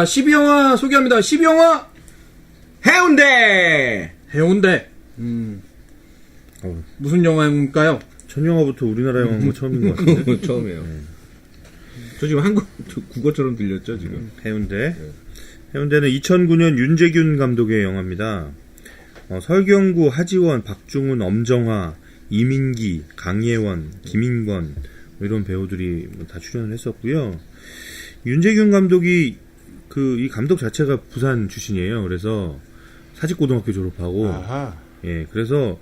12영화 소개합니다. 12영화 해운대. 해운대. 무슨 영화인가요? 첫 영화부터 우리나라 영화인 거 처음인 것 같은데. 처음이에요. 저 지금 한국 국어처럼 들렸죠 지금. 해운대. 해운대는 2009년 윤재균 감독의 영화입니다. 설경구, 하지원, 박중훈, 엄정화, 이민기, 강예원, 김인권 이런 배우들이 다 출연을 했었고요. 윤재균 감독이 이 감독 자체가 부산 출신이에요. 그래서 사직고등학교 졸업하고, 아하. 예, 그래서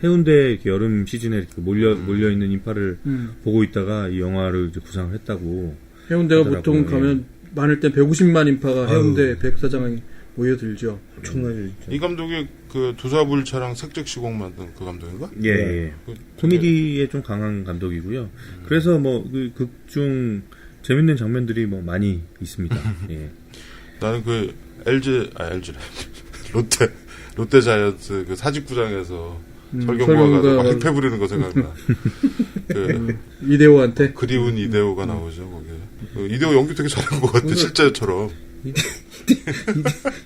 해운대 이렇게 여름 시즌에 이렇게 몰려 있는 인파를 보고 있다가 이 영화를 이제 구상을 했다고. 해운대가 하더라고요. 보통 가면 많을 땐 150만 인파가 해운대 백사장에 모여들죠. 엄청나죠. 이 감독이 그 두사불차랑 색즉시공 만든 그 감독인가? 예, 예. 코미디에 좀 강한 감독이고요. 그래서 극중 재밌는 장면들이 많이 있습니다. 예. 나는 그 LG래. 롯데 자이언츠 그 사직구장에서 설경구가 가서 막 힙해 부리는 거 생각나. 이대호한테? 그리운 이대호가 나오죠, 거기에. 이대호 연기 되게 잘한 것 같아, 실제처럼.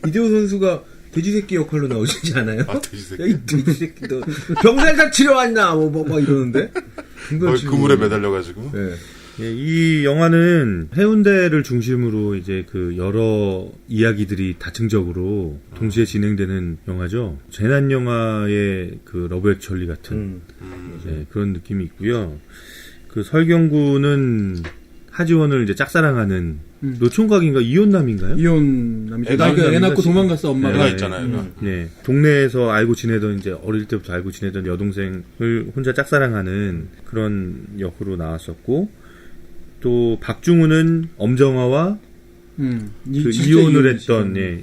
이대호 선수가 돼지새끼 역할로 나오시지 않아요? 아, 돼지새끼. 야, 이 돼지새끼 너 병살사 치료왔나? 막 이러는데? 그물에 매달려가지고. 네. 예, 이 영화는 해운대를 중심으로 이제 여러 이야기들이 다층적으로 동시에 진행되는 영화죠. 재난 영화의 러브 액츄얼리 같은 예, 그런 느낌이 있고요. 설경구는 하지원을 이제 짝사랑하는 노총각인가 이혼남인가요? 이혼남이죠. 애 낳고 도망갔어 엄마가. 애가 있잖아요. 네, 동네에서 알고 지내던 이제 어릴 때부터 알고 지내던 여동생을 혼자 짝사랑하는 그런 역으로 나왔었고. 또 박중훈은 엄정화와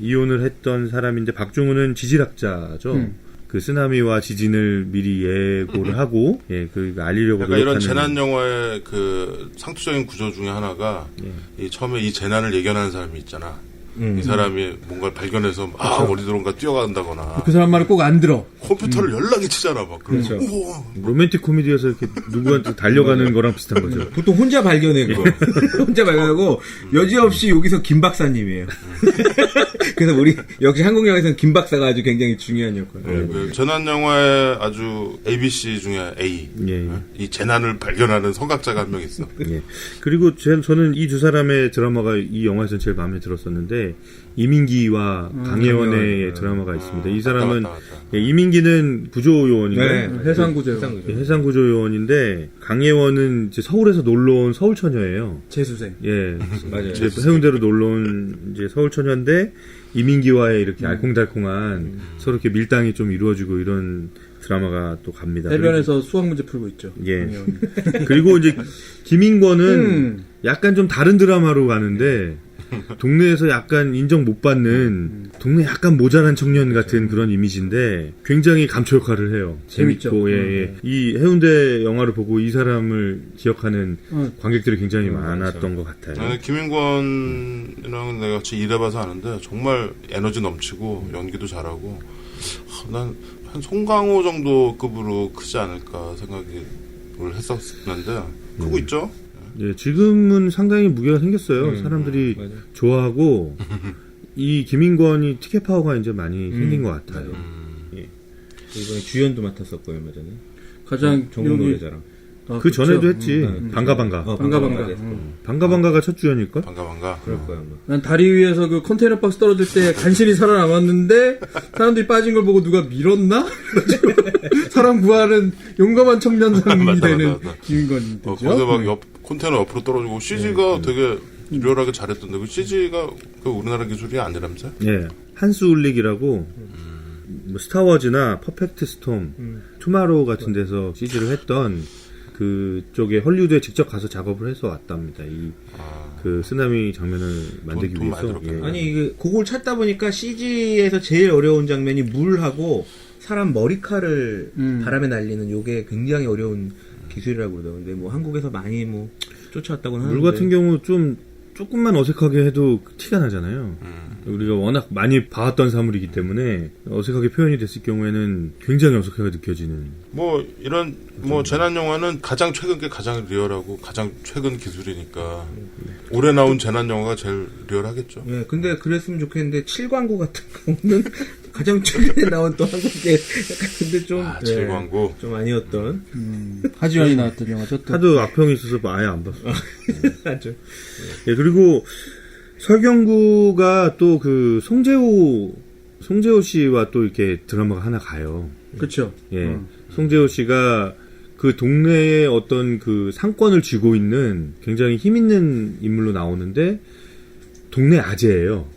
이혼을 했던 사람인데 박중훈은 지질학자죠. 그 쓰나미와 지진을 미리 예고를 하고 알리려고 약간 이런 재난 영화의 그 상투적인 구조 중에 하나가 이 처음에 이 재난을 예견하는 사람이 있잖아. 이 사람이 뭔가를 발견해서 어디론가 뛰어간다거나 그 사람 말을 꼭 안 들어. 컴퓨터를 연락이 치잖아 막. 그렇죠. 로맨틱 코미디에서 이렇게 누구한테 달려가는 거랑 비슷한 거죠. 보통 혼자 발견해 그거. 혼자 발견하고 여지없이 여기서 김 박사님이에요. 그래서 우리 역시 한국 영화에서는 김 박사가 아주 굉장히 중요한 역할. 그 재난 영화의 아주 ABC 중에 A. 예. 이 재난을 발견하는 선각자가 한 명 있어. 예. 그리고 저는 이 두 사람의 드라마가 이 영화에서 제일 마음에 들었었는데 이민기와 강예원의 드라마가 있습니다. 이 사람은 맞다. 예, 이민기는 구조요원인가요? 네, 해상구조요원. 해상구조요원인데 강예원은 이제 서울에서 놀러온 서울처녀예요. 재수생. 예, 맞아요. 이제 해운대로 놀러온 이제 서울처녀인데 이민기와의 이렇게 알콩달콩한 서로 이렇게 밀당이 좀 이루어지고 이런 드라마가 또 갑니다. 해변에서 수학 문제 풀고 있죠. 예. 그리고 이제 김인권은 약간 좀 다른 드라마로 가는데 동네에서 약간 인정 못 받는 동네 약간 모자란 청년 같은 그런 이미지인데 굉장히 감초 역할을 해요. 재밌죠. 예. 이 해운대 영화를 보고 이 사람을 기억하는 관객들이 굉장히 많았던 것 같아요. 나는 김인권이랑은 내가 같이 일해봐서 아는데 정말 에너지 넘치고 연기도 잘하고 난 한 송강호 정도 급으로 크지 않을까 생각을 했었는데 크고 있죠? 예, 지금은 상당히 무게가 생겼어요. 사람들이 맞아요. 좋아하고 이 김인권이 티켓 파워가 이제 많이 생긴 것 같아요. 이번에 주연도 맡았었고요, 얼마 전에. 가장 전국 노래자랑. 그 전에도 했지. 방가방가. 방가방가가 첫 주연일걸? 반가. 그럴 거야, 아마. 난 다리 위에서 그 컨테이너 박스 떨어질 때 간신히 살아남았는데 사람들이 빠진 걸 보고 누가 밀었나? 사람 구하는 용감한 청년상이 맞아. 되는 김인권이 되죠. 거기서 막 컨테이너 옆으로 떨어지고 CG가 되게 유별하게 잘했던데 그 CG가 그 우리나라 기술이 아니라면서요? 예. 한수 울릭이라고 스타워즈나 퍼펙트 스톰, 투마로우 같은 데서 CG를 했던 그쪽에 헐리우드에 직접 가서 작업을 해서 왔답니다. 그 쓰나미 장면을 만들기 돈 많이 위해서. 들었겠네. 아니, 그걸 찾다 보니까 CG에서 제일 어려운 장면이 물하고 사람 머리카락을 바람에 날리는 요게 굉장히 어려운 기술이라고 그러더라고요. 근데 한국에서 많이 쫓아왔다고는 하는데. 물 같은 경우 좀 조금만 어색하게 해도 티가 나잖아요. 우리가 워낙 많이 봐왔던 사물이기 때문에 어색하게 표현이 됐을 경우에는 굉장히 어색하게 느껴지는. 뭐 이런 뭐 재난 영화는 가장 최근 게 가장 리얼하고 가장 최근 기술이니까 올해 나온 재난 영화가 제일 리얼하겠죠. 예, 근데 그랬으면 좋겠는데 7광고 같은 경우는 가장 최근에 나온 또 한국계 근데 좀 아, 7광고. 좀 아니었던 하지원이 나왔던 영화죠. 또. 하도 악평이 있어서 아예 안 봤어. 맞죠. 예, 그리고 설경구가 또 그 송재호 씨와 또 이렇게 드라마가 하나 가요. 그렇죠. 예. 송재호 씨가 그 동네의 어떤 그 상권을 쥐고 있는 굉장히 힘 있는 인물로 나오는데 동네 아재예요.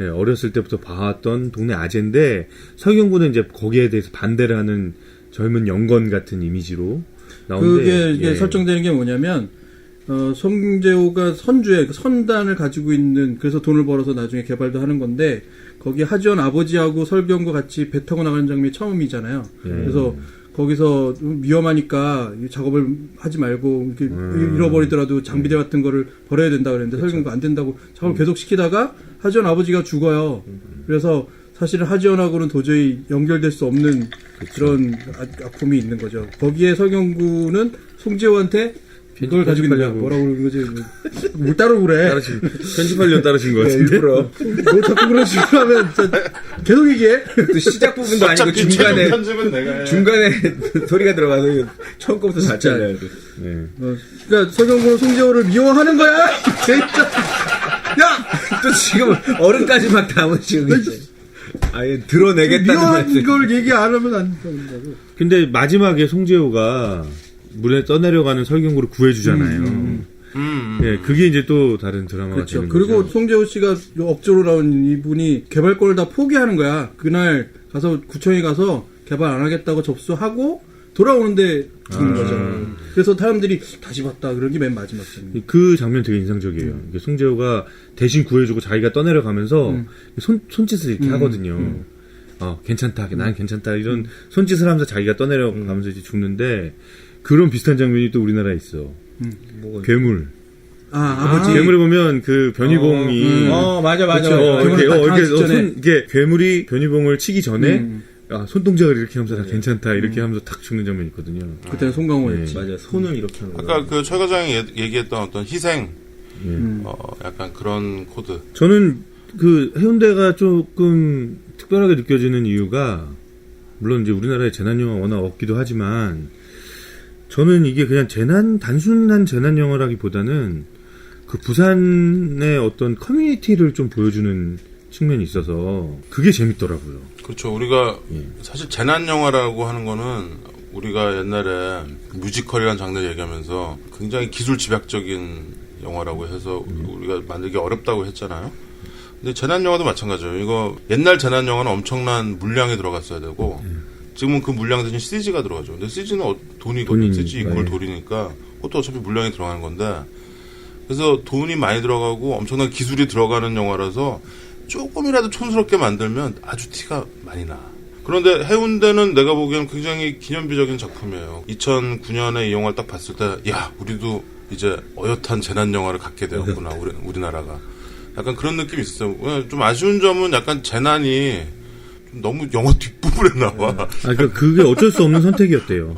예, 어렸을 때부터 봐왔던 동네 아재인데 설경구는 이제 거기에 대해서 반대를 하는 젊은 영건 같은 이미지로 나오는데 그게 이게 예. 설정되는 게 뭐냐면 송재호가 선주의 그 선단을 가지고 있는 그래서 돈을 벌어서 나중에 개발도 하는 건데 거기 하지원 아버지하고 설경과 같이 배 타고 나가는 장면이 처음이잖아요. 그래서 거기서 위험하니까 이 작업을 하지 말고 이렇게 잃어버리더라도 장비대 같은 거를 버려야 된다 그랬는데 설경가 안 된다고 작업을 계속 시키다가 하지원 아버지가 죽어요. 그래서 사실은 하지원하고는 도저히 연결될 수 없는 그런 아픔이 있는 거죠. 거기에 설경구는 송재호한테 이걸 가지고 있는 거야. 뭐라고 그러는 거지? 뭘 따로 그래. 편집하려고 따르신 거 같은데. 일부러 뭘 자꾸 그런 식으로 하면 계속 얘기해. 또 시작 부분도 아니고 어차피 중간에 편집은 내가 해. 중간에 소리가 들어가서 처음 거부터 다 잘라야 돼. 네. 그러니까 설경구는 송재호를 미워하는 거야. 진짜. 야! 또 지금 어른까지 막 담은 지금 아예 드러내겠다는 미워한 말씀. 걸 얘기 안 하면 안 된다고. 근데 마지막에 송재호가 물에 떠내려가는 설경구를 구해주잖아요. 예, 그게 이제 또 다른 드라마가 그렇죠. 되는 그리고 거죠. 송재호 씨가 억지로 나온 이분이 개발권을 다 포기하는 거야. 그날 가서 구청에 가서 개발 안 하겠다고 접수하고 돌아오는데 죽는 거죠. 그래서 사람들이 다시 봤다 그런 게 맨 마지막 장면. 그 장면 되게 인상적이에요. 이게 송재호가 대신 구해주고 자기가 떠내려가면서 손짓을 이렇게 하거든요. 괜찮다, 난 괜찮다 이런 손짓을 하면서 자기가 떠내려가면서 이제 죽는데 그런 비슷한 장면이 또 우리나라에 있어. 괴물. 아버지. 괴물에 보면 그 변희봉이 맞아. 이게 괴물이 변희봉을 치기 전에 손동작을 이렇게 하면서 다 괜찮다 이렇게 하면서 탁 죽는 장면이 있거든요. 그때는 송강호였지. 맞아. 손을 이렇게 하는 거. 아까 그 최 과장이 얘기했던 어떤 희생, 약간 그런 코드. 저는 그 해운대가 조금 특별하게 느껴지는 이유가 물론 이제 우리나라에 재난 영화 워낙 없기도 하지만 저는 이게 그냥 단순한 재난 영화라기보다는 그 부산의 어떤 커뮤니티를 좀 보여주는 측면이 있어서 그게 재밌더라고요. 그렇죠. 우리가 사실 재난 영화라고 하는 거는 우리가 옛날에 뮤지컬이라는 장르를 얘기하면서 굉장히 기술 집약적인 영화라고 해서 우리가 만들기 어렵다고 했잖아요. 근데 재난 영화도 마찬가지예요. 이거 옛날 재난 영화는 엄청난 물량이 들어갔어야 되고 지금은 그 물량 대신 CG가 들어가죠. 근데 CG는 돈이거든요. CG 이퀄 돈이니까 그것도 어차피 물량이 들어가는 건데 그래서 돈이 많이 들어가고 엄청난 기술이 들어가는 영화라서 조금이라도 촌스럽게 만들면 아주 티가 많이 나. 그런데 해운대는 내가 보기엔 굉장히 기념비적인 작품이에요. 2009년에 이 영화를 딱 봤을 때 야 우리도 이제 어엿한 재난 영화를 갖게 되었구나. 우리나라가. 약간 그런 느낌이 있어요. 좀 아쉬운 점은 약간 재난이 좀 너무 영화 뒷부분에 나와. 그게 어쩔 수 없는 선택이었대요.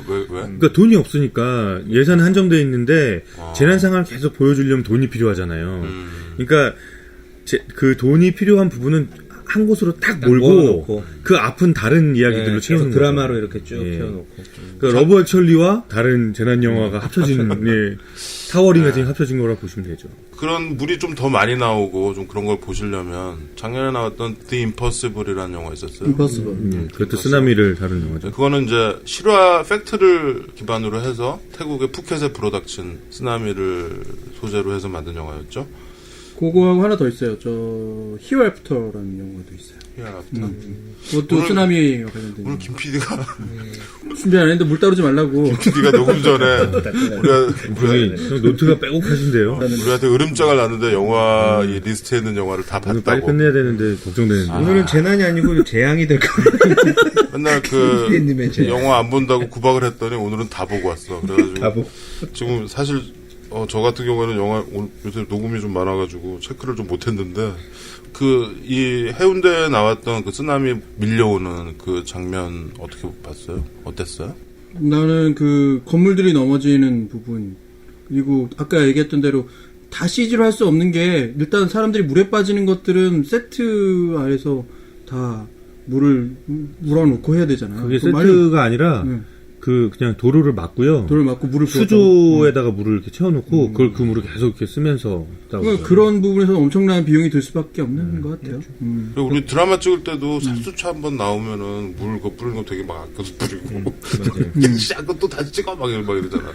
왜? 그러니까 돈이 없으니까 예산은 한정되어 있는데 재난 상황을 계속 보여주려면 돈이 필요하잖아요. 그러니까 그 돈이 필요한 부분은 한 곳으로 딱 몰고 모아놓고. 그 앞은 다른 이야기들로 채우는 거죠. 드라마로 이렇게 쭉 펴놓고. 그러니까 러브 액츄얼리와 다른 재난 영화가 합쳐진 타워링 같은 게 합쳐진 거라 보시면 되죠. 그런 물이 좀 더 많이 나오고 좀 그런 걸 보시려면 작년에 나왔던 The Impossible이라는 영화 있었어요. 임퍼서블. 그것도 쓰나미를 다룬 영화죠. 그거는 이제 실화 팩트를 기반으로 해서 태국의 푸켓에 불어닥친 쓰나미를 소재로 해서 만든 영화였죠. 그거하고 하나 더 있어요. 히어 애프터라는 영화도 있어요. 그것도 오늘- 쓰나미와 관련된. 오늘 김 PD가 준비 안 했는데 물 따르지 말라고. PD가 녹음 전에 무슨 노트가 빼곡하신데요. 우리한테 으름장을 놨는데 영화 이 리스트에 있는 영화를 다 오늘 빨리 봤다고. 끝내야 되는데 걱정되는데. 오늘은 재난이 아니고 재앙이 될 거예요. 맨날 그 PD님의 재앙. 영화 안 본다고 구박을 했더니 오늘은 다 보고 왔어. 그래가지고 다 보고. 지금 사실 저 같은 경우에는 영화 요새 녹음이 좀 많아가지고 체크를 좀 못했는데 이 해운대에 나왔던 그 쓰나미 밀려오는 그 장면 어떻게 봤어요? 어땠어요? 나는 그 건물들이 넘어지는 부분, 그리고 아까 얘기했던 대로 다 CG로 할 수 없는 게, 일단 사람들이 물에 빠지는 것들은 세트 아래서 다 물을 물어놓고 해야 되잖아. 그게 그거 세트가 아니라 네. 그냥 도로를 막고요. 돌을 맞고 물을 수조에다가 물을 이렇게 채워놓고 그걸 그 물을 계속 이렇게 쓰면서 그러니까 그런 부분에서 엄청난 비용이 들 수밖에 없는 것 같아요. 그리고 우리 드라마 찍을 때도 살수차 한번 나오면은 물 그거 뿌리는 거 되게 막 아껴서 뿌리고 야, 또 다시 찍어 막 이러잖아.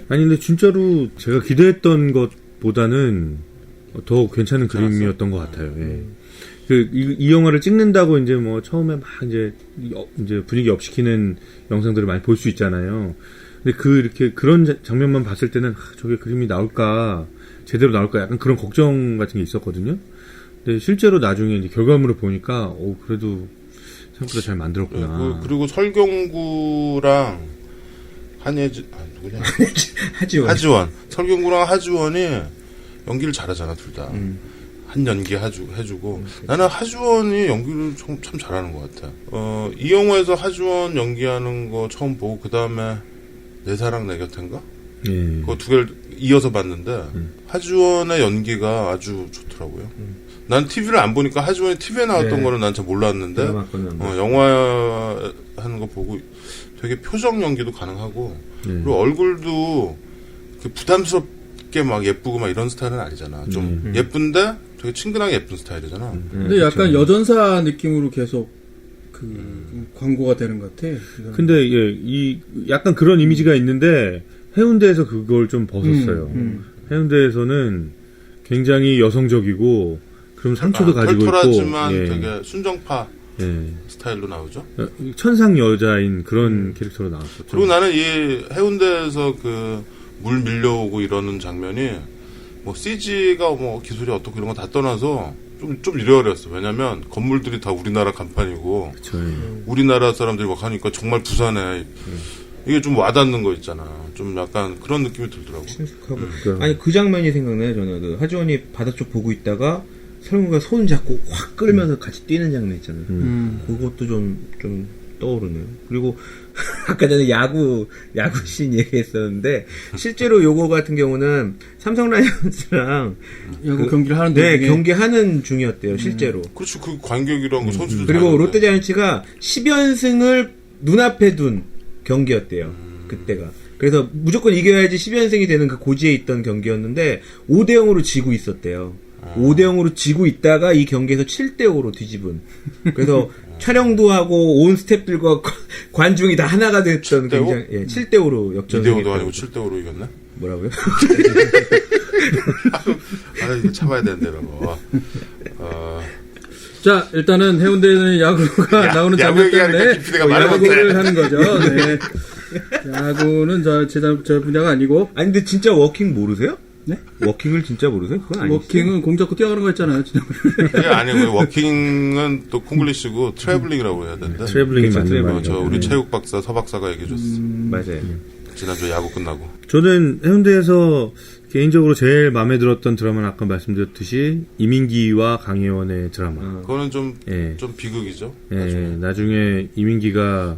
아니 근데 진짜로 제가 기대했던 것보다는 더 괜찮은 그림이었던 것 같아요. 예. 이 영화를 찍는다고 이제 뭐 처음에 막 이제 분위기 업시키는 영상들을 많이 볼 수 있잖아요. 근데 이렇게 그런 장면만 봤을 때는 저게 그림이 나올까, 제대로 나올까, 약간 그런 걱정 같은 게 있었거든요. 근데 실제로 나중에 이제 결과물을 보니까 그래도 생각보다 잘 만들었구나. 그리고 설경구랑 누구냐? 하지원. 설경구랑 하지원이 연기를 잘하잖아, 둘 다. 한 연기 해주고 나는 하주원이 연기를 참 잘하는 것 같아. 이 영화에서 하주원 연기하는 거 처음 보고 그 다음에 내 사랑 내 곁인가? 예. 그거 두 개를 이어서 봤는데 하주원의 연기가 아주 좋더라고요. 난 TV를 안 보니까 하주원이 TV에 나왔던 거는 난 잘 몰랐는데 영화 하는 거 보고 되게 표정 연기도 가능하고 그리고 얼굴도 부담스럽게 막 예쁘고 막 이런 스타일은 아니잖아. 좀 예쁜데 되게 친근하게 예쁜 스타일이잖아. 근데 약간 여전사 느낌으로 계속 광고가 되는 것 같아. 근데 약간 그런 이미지가 있는데 해운대에서 그걸 좀 벗었어요. 해운대에서는 굉장히 여성적이고 그럼 상처도 가지고 털털하지만 있고 되게 순정파 스타일로 나오죠. 천상 여자인 그런 캐릭터로 나왔었죠. 그리고 나는 이 해운대에서 물 밀려오고 이러는 장면이 뭐 CG가 뭐 기술이 어떻고 이런 거 다 떠나서 좀 잃어버렸어. 왜냐면 건물들이 다 우리나라 간판이고 그쵸. 우리나라 사람들이 막 하니까 정말 부산에 이게 좀 와닿는 거 있잖아. 좀 약간 그런 느낌이 들더라고. 친숙하고. 아니 그 장면이 생각나요. 저는 하지원이 바다 쪽 보고 있다가 설문가 손 잡고 확 끌면서 같이 뛰는 장면 있잖아요. 그것도 좀 떠오르네요. 그리고 아까 전에 야구 씬 얘기했었는데 실제로 요거 같은 경우는 삼성 라이온즈랑 야구 경기를 하는데 네, 경기하는 중이었대요. 실제로. 그렇죠. 그 관객이랑 그 선수들 그리고 롯데자이언츠가 10연승을 눈앞에 둔 경기였대요. 그때가. 그래서 무조건 이겨야지 10연승이 되는 그 고지에 있던 경기였는데 5대0으로 지고 있었대요. 5대0으로 지고 있다가 이 경기에서 7대5로 뒤집은. 그래서 촬영도 하고 온 스태프들과 관중이 다 하나가 됐던 7대5? 굉장히 7대5로 역전승. 2대5도 아니고 7대5로 이겼네? 뭐라고요? 이거 참아야 된다라고. 자, 일단은 해운대는 야구가 나오는 장면 때문에 야구를 하는 거죠. 네. 야구는 제 분야가 아니고. 아니 근데 진짜 워킹 모르세요? 네? 워킹을 진짜 모르세요? 그건 아니죠. 워킹은 공 잡고 뛰어가는 거 있잖아요. 진짜. 그게 아니고 워킹은 또 콩글리시고 트래블링이라고 해야 되는데. 트래블링이 맞는 말이죠. 우리 체육 박사 서 박사가 얘기해줬어. 맞아요. 지난주에 야구 끝나고. 저는 해운대에서 개인적으로 제일 마음에 들었던 드라마는 아까 말씀드렸듯이 이민기와 강혜원의 드라마. 그거는 좀 예. 비극이죠. 나중에 이민기가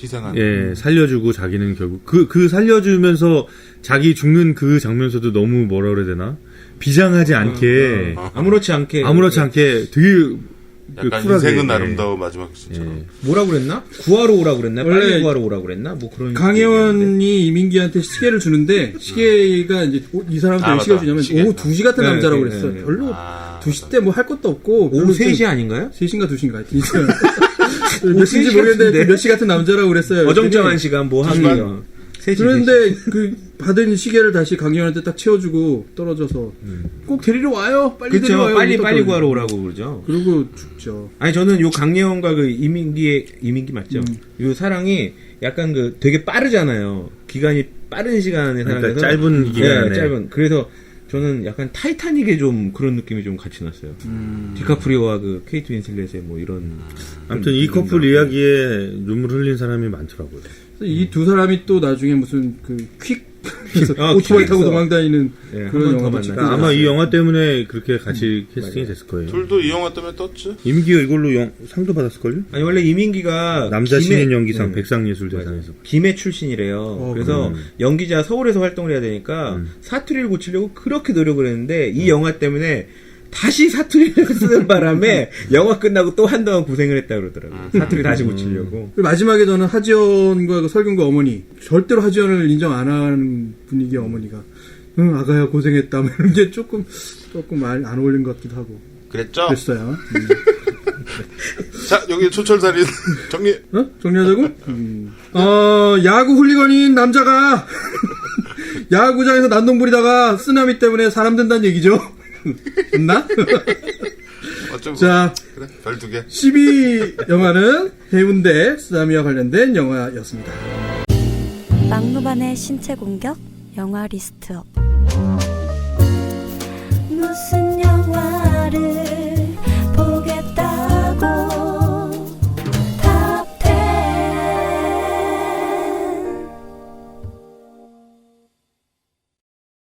희생하는. 살려주고 자기는 결국 그 살려주면서 자기 죽는 그 장면에서도 너무 뭐라 그래야 되나? 비장하지 않게 아무렇지 않게 되게 약간 쿨하게, 인생은 아름다워 마지막 시처럼. 뭐라 그랬나? 구하러 오라 그랬나? 원래 빨리 구하러 오라 그랬나? 뭐 그런. 강혜원이 이민기한테 시계를 주는데 시계가 이제 이 사람한테 왜 시계를 주냐면 시계. 오후 2시 같은 네, 남자라고 네, 그랬어. 네. 별로 2시 때 뭐 할 것도 없고 오후 3시 아닌가요? 3시인가 2시인가 하여튼 몇 시인지 모르겠는데 몇 시 같은 남자라고 그랬어요. 어정쩡한 시간 뭐 하면. 그런데 받은 시계를 다시 강혜원한테 딱 채워주고 떨어져서 꼭 데리러 와요. 빨리 데리러 와요. 빨리 구하러 오라고 그러죠. 그리고 죽죠. 아니 저는 요 강예원과 그 이민기 맞죠? 요 사랑이 약간 되게 빠르잖아요. 기간이 빠른 시간에 그러니까 사랑해서 짧은 기간에 짧은. 그래서 저는 약간 타이타닉에 좀 그런 느낌이 좀 같이 났어요. 디카프리오와 케이트 윈슬렛의 뭐 이런. 아무튼 이 커플 이야기에 눈물 흘린 사람이 많더라고요. 이 두 사람이 또 나중에 무슨 퀵 그래서 오토바이 타고 도망다니는 예, 그런 한번더 영화도 만나죠. 찍고 아마 이 영화 때문에 그렇게 같이 캐스팅이 됐을 거예요. 둘도 이 영화 때문에 떴지? 임기가 이걸로 상도 받았을걸요? 아니 원래 이민기가 남자 신인 연기상 네. 백상예술대상에서. 김해 출신이래요. 그래서 연기자 서울에서 활동을 해야 되니까 사투리를 고치려고 그렇게 노력을 했는데 이 영화 때문에 다시 사투리를 쓰는 바람에 영화 끝나고 또 한동안 고생을 했다 그러더라고요. 사투리 다시 고치려고. 그리고 마지막에 저는 하지연과 그 설경구 어머니 절대로 하지연을 인정 안 하는 분위기의 어머니가 응 아가야 고생했다 뭐 이런 게 조금 말 안 어울린 것 같기도 하고 그랬죠? 그랬어요. 자, 여기 초철살인 정리. 어? 정리하자고? 야구 훌리건인 남자가 야구장에서 난동 부리다가 쓰나미 때문에 사람 든다는 얘기죠. 됐나? 어쩌고. 자, 그래, 별 2개. 12영화는 해운대 쓰나미와 관련된 영화였습니다. 막무반의 신체 공격 영화 리스트업. 무슨 영화를